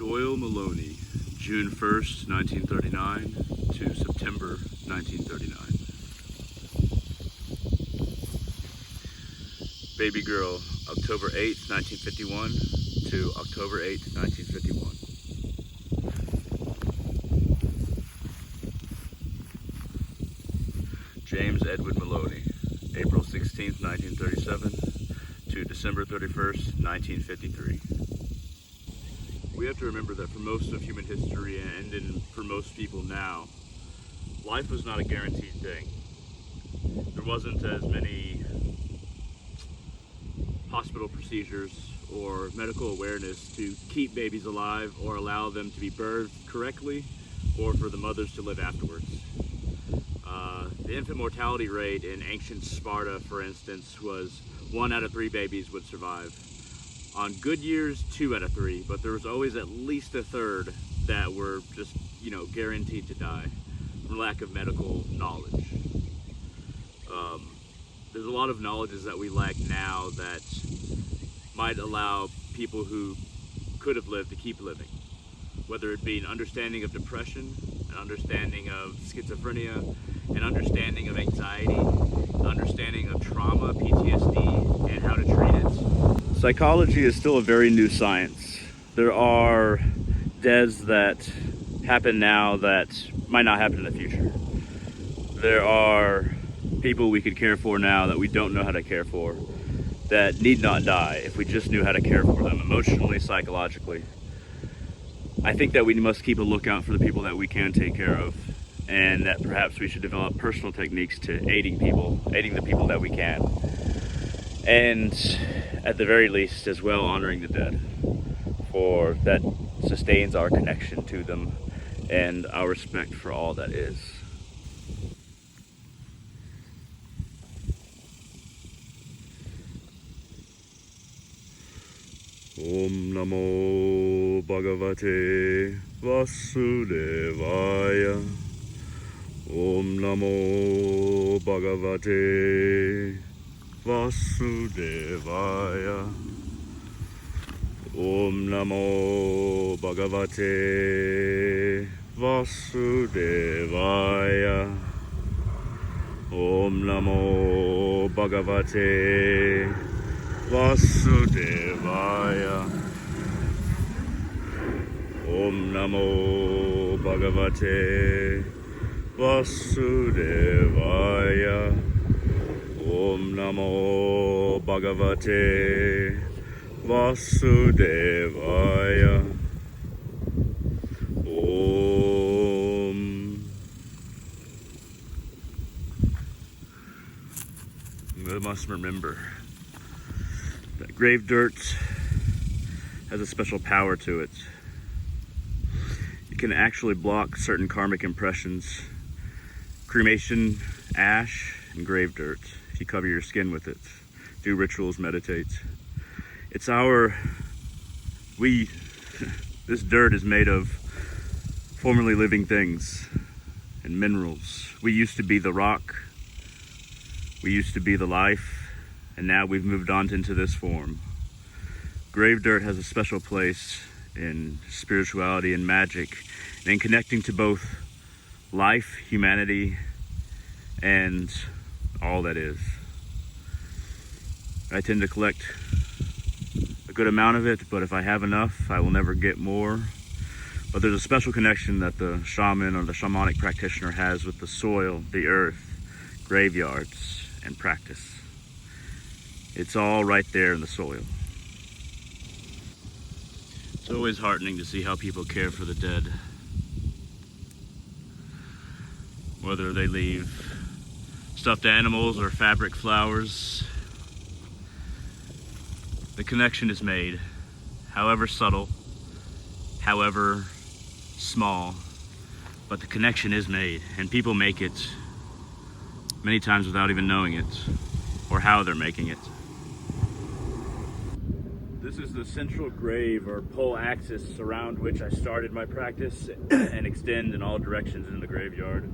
Doyle Maloney, June 1st, 1939 to September 1939. Baby girl, October 8th, 1951 to October 8th, 1951. James Edward Maloney, April 16th, 1937 to December 31st, 1953. We have to remember that for most of human history and for most people now, life was not a guaranteed thing. There wasn't as many hospital procedures or medical awareness to keep babies alive or allow them to be birthed correctly or for the mothers to live afterwards. The infant mortality rate in ancient Sparta, for instance, was 1 out of 3 babies would survive. On good years, 2 out of 3, but there was always at least a third that were just, guaranteed to die from lack of medical knowledge. There's a lot of knowledges that we lack now that might allow people who could have lived to keep living, whether it be an understanding of depression, an understanding of schizophrenia, an understanding of anxiety, an understanding of trauma, PTSD, and how to treat it. Psychology is still a very new science. There are deaths that happen now that might not happen in the future. There are people we could care for now that we don't know how to care for, that need not die if we just knew how to care for them emotionally, psychologically. I think that we must keep a lookout for the people that we can take care of, and that perhaps we should develop personal techniques to aiding the people that we can. And at the very least as well, honoring the dead, for that sustains our connection to them and our respect for all that is. Om Namo Bhagavate Vasudevaya. Om Namo Bhagavate Vasudevaya. Om Namo Bhagavate Vasudevaya. Om Namo Bhagavate Vasudevaya. Om Namo Bhagavate Vasudevaya. Om Namo Bhagavate Vasudevaya. Om. We must remember that grave dirt has a special power to it. It can actually block certain karmic impressions. Cremation, ash, and grave dirt. If you cover your skin with it, do rituals, meditate. It's this dirt is made of formerly living things and minerals. We used to be the rock. We used to be the life. And now we've moved on into this form. Grave dirt has a special place in spirituality and magic, and in connecting to both life, humanity, and all that is. I tend to collect a good amount of it, but if I have enough, I will never get more. But there's a special connection that the shaman or the shamanic practitioner has with the soil, the earth, graveyards, and practice. It's all right there in the soil. It's always heartening to see how people care for the dead. Whether they leave stuffed animals or fabric flowers, the connection is made, however subtle, however small, but the connection is made, and people make it many times without even knowing it or how they're making it. This is the central grave or pole axis around which I started my practice and extend in all directions in the graveyard.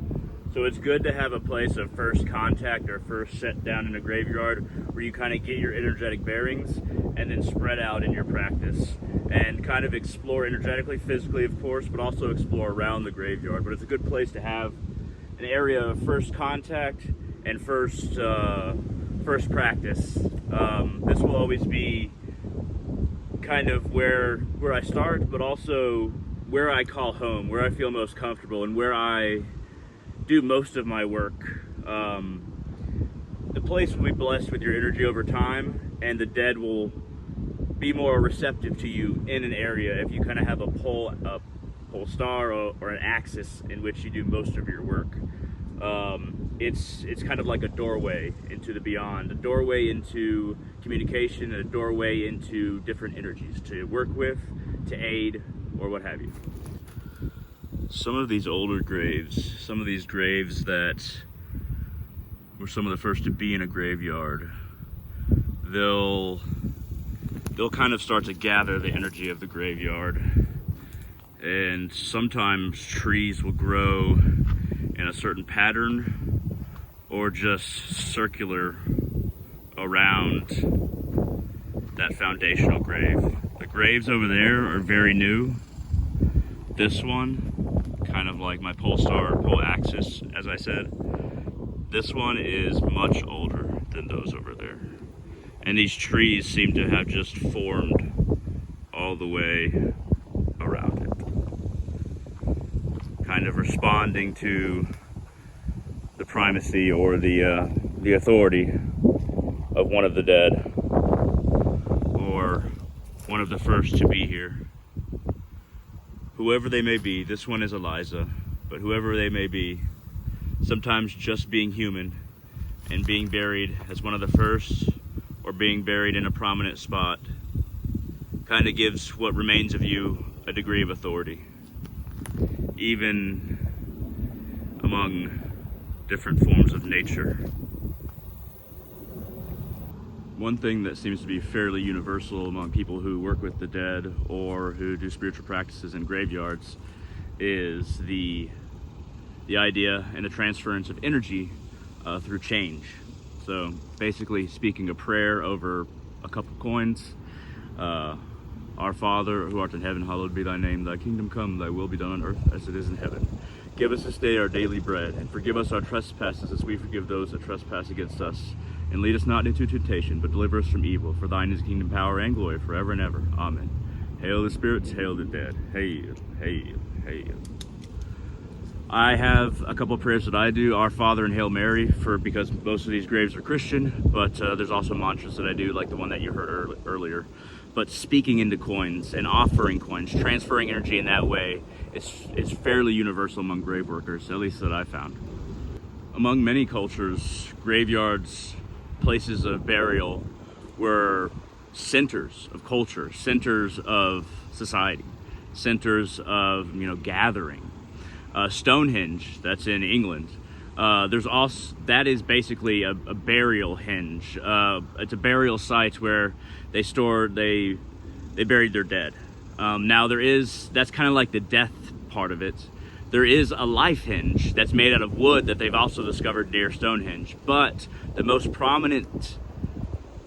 So it's good to have a place of first contact or first set down in a graveyard where you kind of get your energetic bearings, and then spread out in your practice and kind of explore energetically, physically, of course, but also explore around the graveyard. But it's a good place to have an area of first contact and first practice. This will always be kind of where I start, but also where I call home, where I feel most comfortable, and where I do most of my work. The place will be blessed with your energy over time, and the dead will be more receptive to you in an area if you kind of have a pole star or an axis in which you do most of your work. It's kind of like a doorway into the beyond, a doorway into communication, and a doorway into different energies to work with, to aid, or what have you. Some of these older graves, some of these graves that were some of the first to be in a graveyard, they'll kind of start to gather the energy of the graveyard, and sometimes trees will grow in a certain pattern or just circular around that foundational grave. The graves over there are very new. This one, kind of like my pole star or pole axis, as I said, this one is much older than those over there. And these trees seem to have just formed all the way around it, kind of responding to the primacy or the authority of one of the dead, or one of the first to be here. Whoever they may be, this one is Eliza, but whoever they may be, sometimes just being human and being buried as one of the first, or being buried in a prominent spot, kind of gives what remains of you a degree of authority, even among different forms of nature. One thing that seems to be fairly universal among people who work with the dead or who do spiritual practices in graveyards is the idea and the transference of energy through change. So basically speaking a prayer over a couple coins. Our Father, who art in heaven, hallowed be thy name. Thy kingdom come, thy will be done on earth as it is in heaven. Give us this day our daily bread, and forgive us our trespasses as we forgive those that trespass against us. And lead us not into temptation, but deliver us from evil. For thine is the kingdom, power, and glory forever and ever. Amen. Hail the spirits, hail the dead. Hail, hail, hail. I have a couple of prayers that I do, Our Father and Hail Mary, because most of these graves are Christian, but there's also mantras that I do, like the one that you heard earlier. But speaking into coins and offering coins, transferring energy in that way, is fairly universal among grave workers, at least that I found. Among many cultures, graveyards, places of burial, were centers of culture, centers of society, centers of gathering. Stonehenge, that's in England. That is basically a burial henge. It's a burial site where they buried their dead. Now that's kind of like the death part of it. There is a life henge that's made out of wood that they've also discovered near Stonehenge. But the most prominent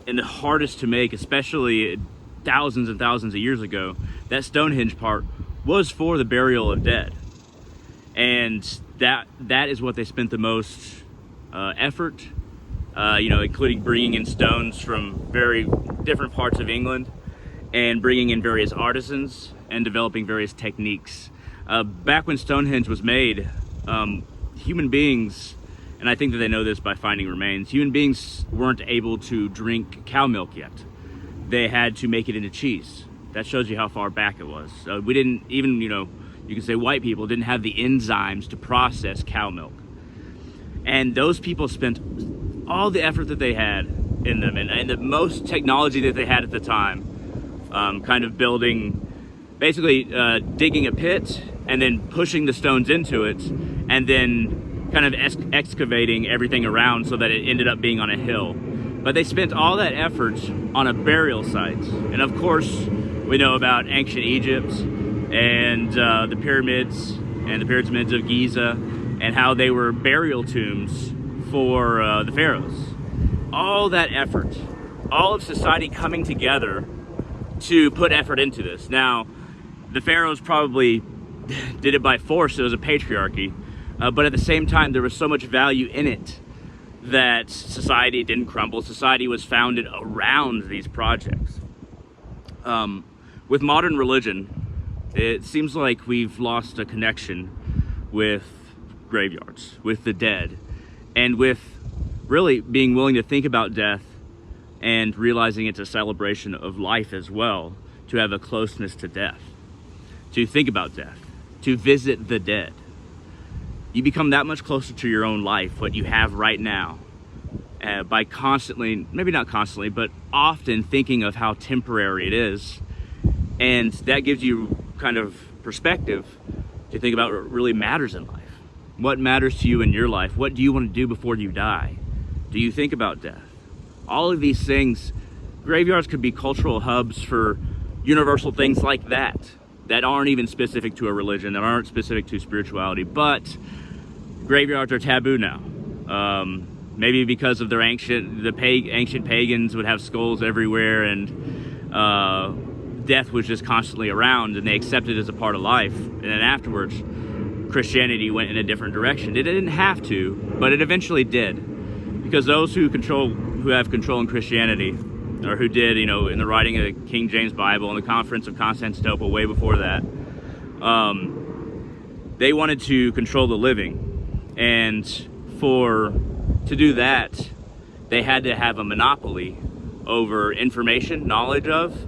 and the hardest to make, especially thousands and thousands of years ago, that Stonehenge part was for the burial of dead. And that is what they spent the most effort, including bringing in stones from very different parts of England and bringing in various artisans and developing various techniques. Back when Stonehenge was made, human beings, and I think that they know this by finding remains, human beings weren't able to drink cow milk yet. They had to make it into cheese. That shows you how far back it was. We didn't even, you can say white people didn't have the enzymes to process cow milk. And those people spent all the effort that they had in them and the most technology that they had at the time, kind of building, basically digging a pit and then pushing the stones into it and then kind of excavating everything around so that it ended up being on a hill. But they spent all that effort on a burial site. And of course, we know about ancient Egypt and the pyramids of Giza, and how they were burial tombs for the pharaohs. All that effort all of society coming together to put effort into this. Now, the pharaohs probably did it by force. It was a patriarchy, but at the same time, there was so much value in it that society didn't crumble. Society was founded around these projects. With modern religion, it seems like we've lost a connection with graveyards, with the dead, and with really being willing to think about death and realizing it's a celebration of life as well, to have a closeness to death, to think about death, to visit the dead. You become that much closer to your own life, what you have right now, by constantly, maybe not constantly, but often thinking of how temporary it is. And that gives you kind of perspective to think about what really matters in life. What matters to you in your life? What do you want to do before you die? Do you think about death? All of these things, graveyards could be cultural hubs for universal things like that aren't even specific to a religion, that aren't specific to spirituality, but graveyards are taboo now. Maybe because of their ancient pagans would have skulls everywhere, and death was just constantly around, and they accepted it as a part of life. And then afterwards, Christianity went in a different direction. It didn't have to, but it eventually did, because those who have control in Christianity, or who did, in the writing of the King James Bible and the Conference of Constantinople way before that, they wanted to control the living, and to do that, they had to have a monopoly over information, knowledge of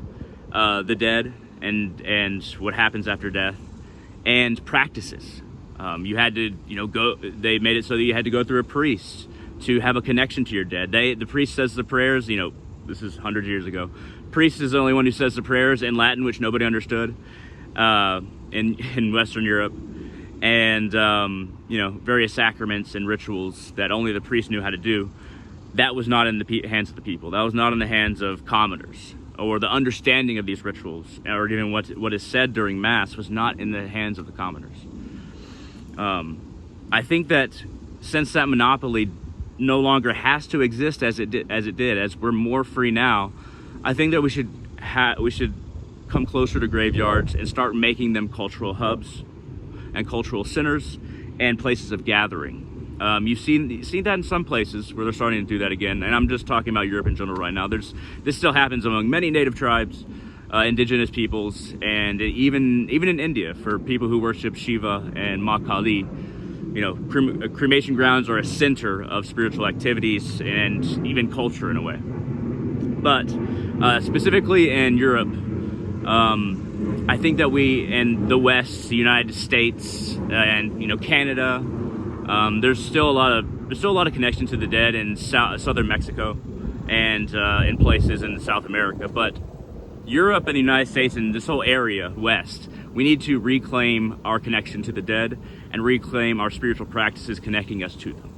the dead and what happens after death, and practices. You had to, they made it so that you had to go through a priest to have a connection to your dead. The priest says the prayers, this is hundreds of years ago. Priest is the only one who says the prayers in Latin, which nobody understood in Western Europe. And, various sacraments and rituals that only the priest knew how to do. That was not in the hands of the people. That was not in the hands of commoners. Or the understanding of these rituals, or even what is said during Mass, was not in the hands of the commoners. I think that since that monopoly no longer has to exist as it did, as we're more free now, I think that we should come closer to graveyards and start making them cultural hubs and cultural centers and places of gathering. You've seen that in some places where they're starting to do that again, and I'm just talking about Europe in general right now. This still happens among many native tribes, indigenous peoples, and even in India for people who worship Shiva and Ma Kali. Cremation grounds are a center of spiritual activities and even culture in a way. But specifically in Europe, I think that we in the West, the United States, and Canada, there's still a lot of connection to the dead in southern Mexico and in places in South America. But Europe and the United States and this whole area, West, we need to reclaim our connection to the dead and reclaim our spiritual practices connecting us to them.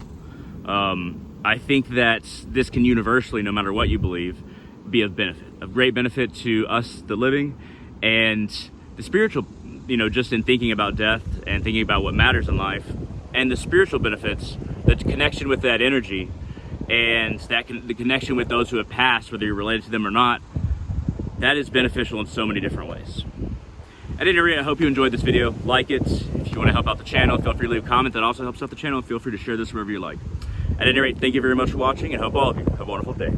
I think that this can universally, no matter what you believe, be of great benefit to us, the living, and the spiritual, just in thinking about death and thinking about what matters in life, and the spiritual benefits, the connection with that energy, and the connection with those who have passed, whether you're related to them or not, that is beneficial in so many different ways. At any rate, I hope you enjoyed this video. Like it. If you want to help out the channel, feel free to leave a comment. That also helps out the channel. Feel free to share this wherever you like. At any rate, thank you very much for watching, and hope all of you have a wonderful day.